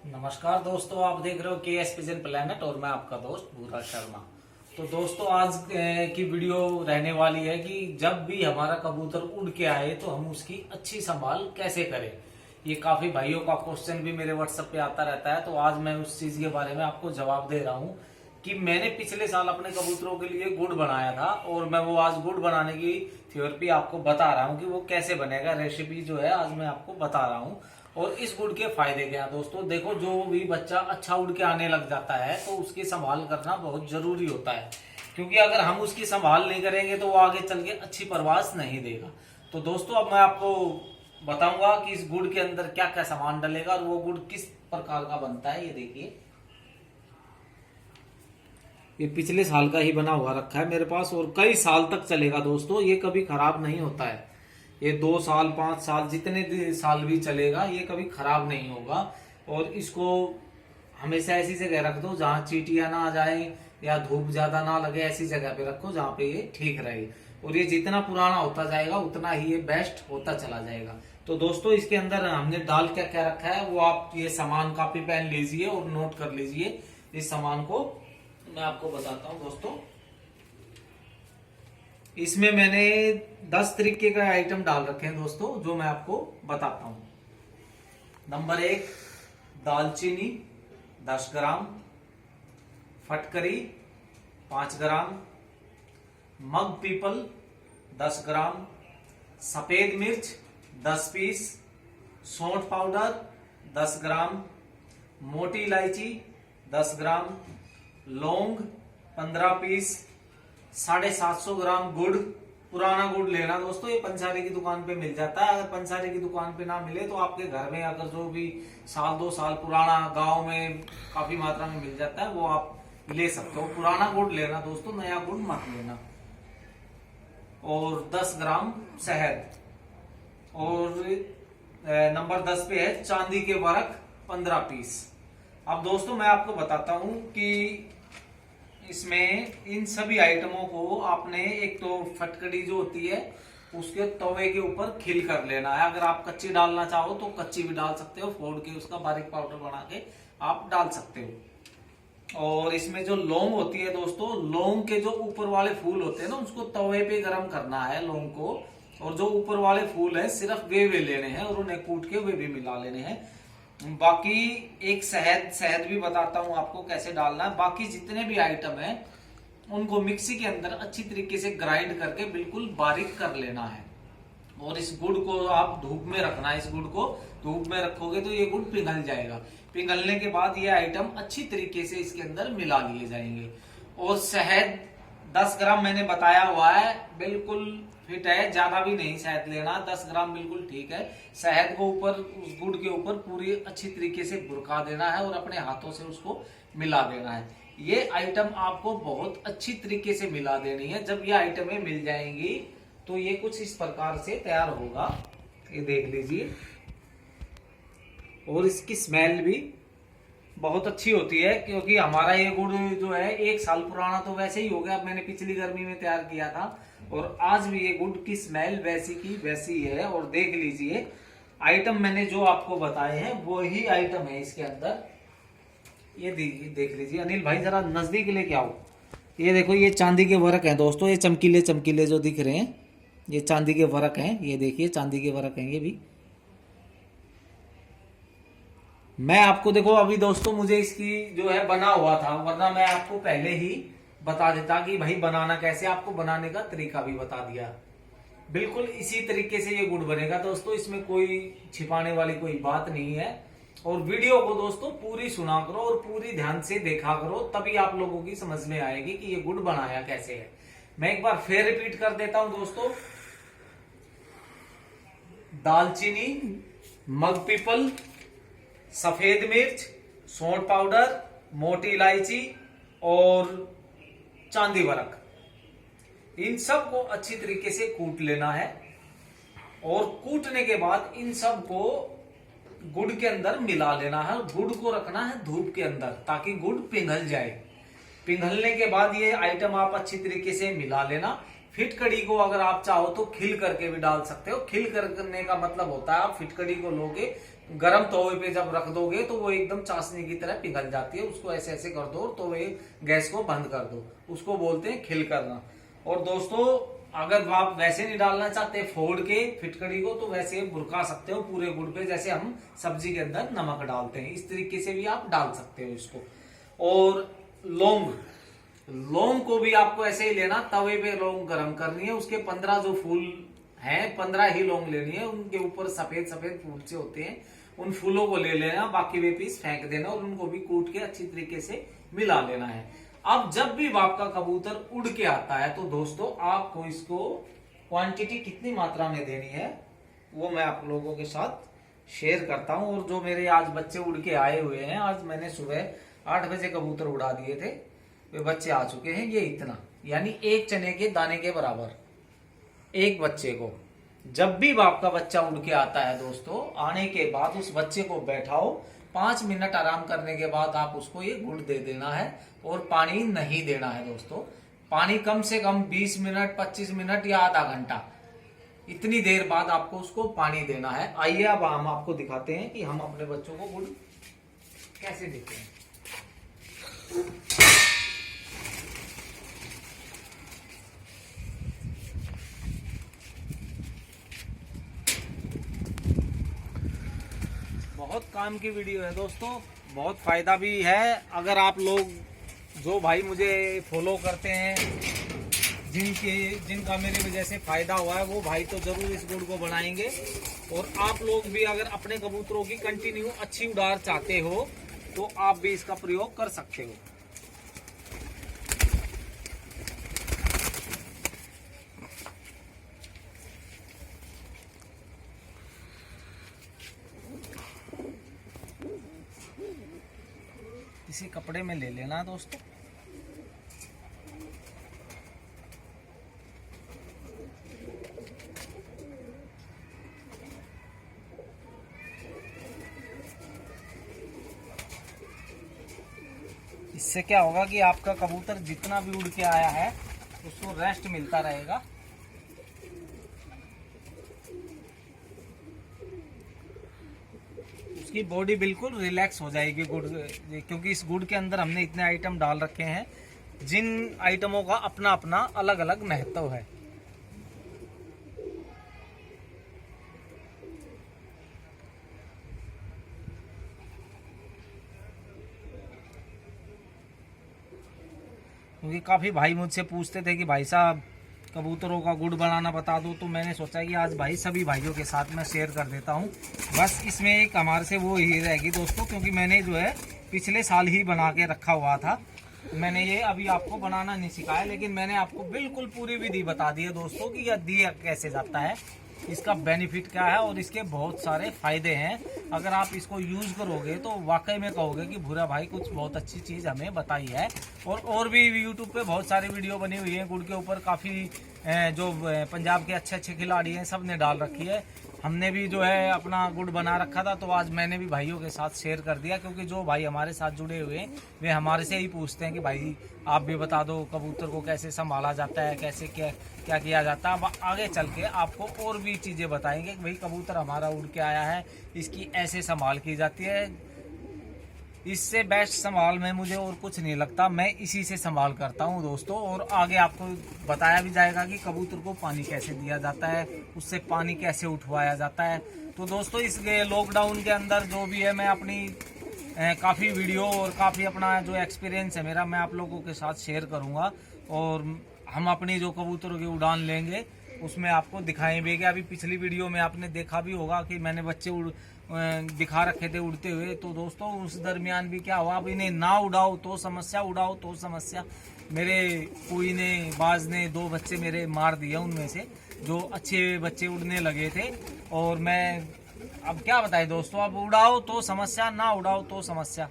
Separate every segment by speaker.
Speaker 1: नमस्कार दोस्तों, आप देख रहे हो के एस पिजन प्लेनेट और मैं आपका दोस्त भूरा शर्मा। तो दोस्तों आज की वीडियो रहने वाली है कि जब भी हमारा कबूतर उड़ के आए तो हम उसकी अच्छी संभाल कैसे करें। ये काफी भाइयों का क्वेश्चन भी मेरे व्हाट्सएप पे आता रहता है, तो आज मैं उस चीज के बारे में आपको जवाब दे रहा हूँ कि मैंने पिछले साल अपने कबूतरों के लिए गुड़ बनाया था और मैं वो आज गुड़ बनाने की थ्योरी आपको बता रहा हूँ कि वो कैसे बनेगा। रेसिपी जो है आज मैं आपको बता रहा हूँ और इस गुड़ के फायदे क्या है। दोस्तों देखो, जो भी बच्चा अच्छा उड़ के आने लग जाता है तो उसकी संभाल करना बहुत जरूरी होता है, क्योंकि अगर हम उसकी संभाल नहीं करेंगे तो वो आगे चल के अच्छी परवास नहीं देगा। तो दोस्तों अब मैं आपको बताऊंगा कि इस गुड़ के अंदर क्या क्या सामान डलेगा और वो गुड़ किस प्रकार का बनता है। ये देखिए, ये पिछले साल का ही बना हुआ रखा है मेरे पास और कई साल तक चलेगा दोस्तों, ये कभी खराब नहीं होता है। ये 2 साल 5 साल जितने साल भी चलेगा ये कभी खराब नहीं होगा। और इसको हमेशा ऐसी जगह रख दो जहां चींटियां ना आ जाए या धूप ज्यादा ना लगे, ऐसी जगह पे रखो जहां पे ये ठीक रहे। और ये जितना पुराना होता जाएगा उतना ही ये बेस्ट होता चला जाएगा। तो दोस्तों इसके अंदर हमने डाल क्या क्या रखा है वो आप ये सामान कॉपी पेन लीजिए और नोट कर लीजिए। इस सामान को मैं आपको बताता हूँ दोस्तों। इसमें मैंने 10 तरीके का आइटम डाल रखे हैं दोस्तों, जो मैं आपको बताता हूं। नंबर 1, दालचीनी 10 ग्राम, फटकरी 5 ग्राम, मग पीपल 10 ग्राम, सफेद मिर्च 10 पीस, सौंठ पाउडर 10 ग्राम, मोटी इलायची 10 ग्राम, लौंग 15 पीस, 750 ग्राम गुड़। पुराना गुड़ लेना दोस्तों, ये पंसारी की दुकान पे मिल जाता है। अगर पंसारी की दुकान पे ना मिले तो आपके घर में अगर जो भी 1-2 साल पुराना गांव में काफी मात्रा में मिल जाता है वो आप ले सकते हो। पुराना गुड़ लेना दोस्तों, नया गुड़ मत लेना। और 10 ग्राम शहद। और नंबर 10 पे है चांदी के वर्क 15 पीस। अब दोस्तों मैं आपको बताता हूं कि इसमें इन सभी आइटमों को आपने एक तो फटकड़ी जो होती है उसके तवे के ऊपर खिल कर लेना है। अगर आप कच्ची डालना चाहो तो कच्ची भी डाल सकते हो, फोड़ के उसका बारीक पाउडर बना के आप डाल सकते हो। और इसमें जो लौंग होती है दोस्तों, लौंग के जो ऊपर वाले फूल होते हैं ना उसको तवे पे गर्म करना है लौंग को, और जो ऊपर वाले फूल है सिर्फ वे लेने हैं और उन्हें कूट के वे भी मिला लेने हैं। बाकी एक शहद भी बताता हूं आपको कैसे डालना है। बाकी जितने भी आइटम है उनको मिक्सी के अंदर अच्छी तरीके से ग्राइंड करके बिल्कुल बारीक कर लेना है। और इस गुड़ को आप धूप में रखना है। इस गुड़ को धूप में रखोगे तो ये गुड़ पिघल जाएगा। पिघलने के बाद ये आइटम अच्छी तरीके से इसके अंदर मिला लिए जाएंगे। और शहद 10 ग्राम मैंने बताया हुआ है, बिल्कुल फिट है, ज्यादा भी नहीं शहद लेना, 10 ग्राम बिल्कुल ठीक है। शहद को ऊपर उस गुड़ के ऊपर पूरी अच्छी तरीके से बुरका देना है और अपने हाथों से उसको मिला देना है। ये आइटम आपको बहुत अच्छी तरीके से मिला देनी है। जब ये आइटमें मिल जाएंगी तो ये कुछ इस प्रकार से तैयार होगा, ये देख लीजिए। और इसकी स्मेल भी बहुत अच्छी होती है, क्योंकि हमारा ये गुड़ जो है 1 साल पुराना तो वैसे ही हो गया। अब मैंने पिछली गर्मी में तैयार किया था और आज भी ये गुड़ की स्मेल वैसी की वैसी है। और देख लीजिए आइटम मैंने जो आपको बताए हैं वो ही आइटम है इसके अंदर। ये देख लीजिए। अनिल भाई जरा नजदीक लेके आओ। ये देखो, ये चांदी के वर्क हैं दोस्तों, ये चमकीले चमकीले जो दिख रहे हैं ये चांदी के वर्क हैं। ये देखिए चांदी के वर्क हैं ये भी। मैं आपको देखो अभी दोस्तों मुझे इसकी जो है बना हुआ था, वरना मैं आपको पहले ही बता देता कि भाई बनाना कैसे। आपको बनाने का तरीका भी बता दिया। बिल्कुल इसी तरीके से ये गुड़ बनेगा दोस्तों, इसमें कोई छिपाने वाली कोई बात नहीं है। और वीडियो को दोस्तों पूरी सुना करो और पूरी ध्यान से देखा करो, तभी आप लोगों की समझ में आएगी कि ये गुड़ बनाया कैसे है। मैं एक बार फिर रिपीट कर देता हूं दोस्तों। दालचीनी, मग पीपल, सफेद मिर्च, सौंठ पाउडर, मोटी इलायची और चांदी वर्क, इन सब को अच्छी तरीके से कूट लेना है। और कूटने के बाद इन सब को गुड़ के अंदर मिला लेना है। गुड़ को रखना है धूप के अंदर ताकि गुड़ पिघल जाए। पिघलने के बाद ये आइटम आप अच्छी तरीके से मिला लेना। फिटकड़ी को अगर आप चाहो तो खिल करके भी डाल सकते हो। खिल करने का मतलब होता है आप फिटकड़ी को लोगे गरम तवे पे जब रख दोगे तो वो एकदम चाशनी की तरह पिघल जाती है। उसको ऐसे ऐसे कर दो तो वे गैस को बंद कर दो, उसको बोलते हैं खिल करना। और दोस्तों अगर आप वैसे नहीं डालना चाहते फोड़ के फिटकड़ी को, तो वैसे भुरका सकते हो पूरे गुड़ पे, जैसे हम सब्जी के अंदर नमक डालते हैं, इस तरीके से भी आप डाल सकते हो इसको। और लौंग को भी आपको ऐसे ही लेना, तवे पे लौंग गरम करनी है, उसके 15 जो फूल हैं 15 ही लौंग लेनी है, उनके ऊपर सफेद सफेद फूल से होते हैं, उन फूलों को ले लेना, बाकी वे पीस फेंक देना और उनको भी कूट के अच्छी तरीके से मिला लेना है। अब जब भी आपका कबूतर उड़ के आता है तो दोस्तों आपको इसको क्वांटिटी कितनी मात्रा में देनी है वो मैं आप लोगों के साथ शेयर करता हूं। और जो मेरे आज बच्चे उड़ के आए हुए हैं, आज मैंने सुबह 8 बजे कबूतर उड़ा दिए थे, वे बच्चे आ चुके हैं, ये इतना, यानी एक चने के दाने के बराबर एक बच्चे को। जब भी आपका बच्चा उड़ के आता है दोस्तों, आने के बाद उस बच्चे को बैठाओ, 5 मिनट आराम करने के बाद आप उसको ये गुड़ दे देना है और पानी नहीं देना है दोस्तों। पानी कम से कम 20 मिनट 25 मिनट या आधा घंटा, इतनी देर बाद आपको उसको पानी देना है। आइए अब हम आपको दिखाते हैं कि हम अपने बच्चों को गुड़ कैसे देते हैं। बहुत काम की वीडियो है दोस्तों, बहुत फायदा भी है। अगर आप लोग जो भाई मुझे फॉलो करते हैं, जिनका मेरे वजह से फायदा हुआ है, वो भाई तो जरूर इस गुड़ को बनाएंगे। और आप लोग भी अगर अपने कबूतरों की कंटिन्यू अच्छी उड़ान चाहते हो तो आप भी इसका प्रयोग कर सकते हो। किसी कपड़े में ले लेना दोस्तों। इससे क्या होगा कि आपका कबूतर जितना भी उड़ के आया है उसको रेस्ट मिलता रहेगा। उसकी बॉडी बिल्कुल रिलैक्स हो जाएगी गुड़, क्योंकि इस गुड़ के अंदर हमने इतने आइटम डाल रखे हैं, जिन आइटमों का अपना अपना अलग अलग महत्व है। क्योंकि काफ़ी भाई मुझसे पूछते थे कि भाई साहब कबूतरों का गुड़ बनाना बता दो, तो मैंने सोचा कि आज भाई सभी भाइयों के साथ मैं शेयर कर देता हूं। बस इसमें एक हमारे से वो ही रहेगी दोस्तों, क्योंकि मैंने जो है पिछले साल ही बना के रखा हुआ था, मैंने ये अभी आपको बनाना नहीं सिखाया, लेकिन मैंने आपको बिल्कुल पूरी विधि बता दी है दोस्तों कि यह दिया कैसे जाता है, इसका बेनिफिट क्या है और इसके बहुत सारे फायदे हैं। अगर आप इसको यूज करोगे तो वाकई में कहोगे कि भूरा भाई कुछ बहुत अच्छी चीज़ हमें बताई है। और भी यूट्यूब पे बहुत सारी वीडियो बनी हुई है गुड़ के ऊपर, काफ़ी जो पंजाब के अच्छे अच्छे खिलाड़ी हैं सब ने डाल रखी है। हमने भी जो है अपना गुड़ बना रखा था, तो आज मैंने भी भाइयों के साथ शेयर कर दिया, क्योंकि जो भाई हमारे साथ जुड़े हुए हैं वे हमारे से ही पूछते हैं कि भाई आप भी बता दो कबूतर को कैसे संभाला जाता है, कैसे क्या क्या किया जाता है। अब आगे चल के आपको और भी चीज़ें बताएंगे कि भाई कबूतर हमारा उड़ के आया है, इसकी ऐसे संभाल की जाती है। इससे बेस्ट संभाल में मुझे और कुछ नहीं लगता, मैं इसी से संभाल करता हूं दोस्तों। और आगे आपको बताया भी जाएगा कि कबूतर को पानी कैसे दिया जाता है, उससे पानी कैसे उठवाया जाता है। तो दोस्तों इस लॉकडाउन के अंदर जो भी है, मैं अपनी काफ़ी वीडियो और काफ़ी अपना जो एक्सपीरियंस है मेरा, मैं आप लोगों के साथ शेयर करूँगा। और हम अपनी जो कबूतरों की उड़ान लेंगे उसमें आपको दिखाएंगे कि अभी पिछली वीडियो में आपने देखा भी होगा कि मैंने बच्चे दिखा रखे थे उड़ते हुए। तो दोस्तों उस दरमियान भी क्या हुआ, अब इन्हें ना उड़ाओ तो समस्या, उड़ाओ तो समस्या। मेरे कोई ने बाज ने 2 बच्चे मेरे मार दिए उनमें से, जो अच्छे बच्चे उड़ने लगे थे। और मैं अब क्या बताएं दोस्तों, अब उड़ाओ तो समस्या, ना उड़ाओ तो समस्या।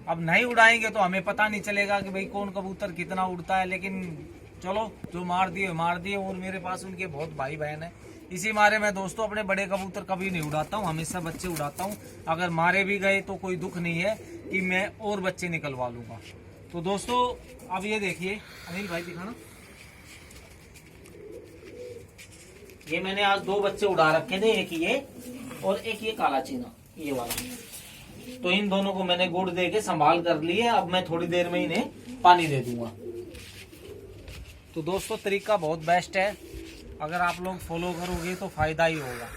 Speaker 1: अब नहीं उड़ाएंगे तो हमें पता नहीं चलेगा कि भाई कौन कबूतर कितना उड़ता है। लेकिन चलो जो मार दिए। और मेरे पास उनके बहुत भाई बहन है, इसी मारे मैं दोस्तों अपने बड़े कबूतर कभी नहीं उड़ाता हूँ, हमेशा बच्चे उड़ाता हूँ। अगर मारे भी गए तो कोई दुख नहीं है कि मैं और बच्चे निकलवा लूंगा। तो दोस्तों अब ये देखिए, अनिल भाई दिखाना, ये मैंने आज 2 बच्चे उड़ा रखे थे, एक ये और एक ये काला चीना। ये वाला। तो इन दोनों को मैंने गुड़ दे के संभाल कर लिए। अब मैं थोड़ी देर में इन्हें पानी दे दूंगा। तो दोस्तों तरीका बहुत बेस्ट है, अगर आप लोग फॉलो करोगे तो फायदा ही होगा।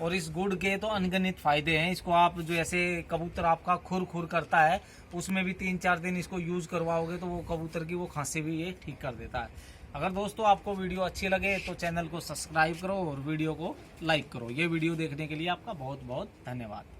Speaker 1: और इस गुड़ के तो अनगिनत फायदे हैं। इसको आप जो ऐसे कबूतर आपका खुर खुर करता है, उसमें भी 3-4 दिन इसको यूज करवाओगे तो वो कबूतर की वो खांसी भी ये ठीक कर देता है। अगर दोस्तों आपको वीडियो अच्छी लगे तो चैनल को सब्सक्राइब करो और वीडियो को लाइक करो। ये वीडियो देखने के लिए आपका बहुत बहुत धन्यवाद।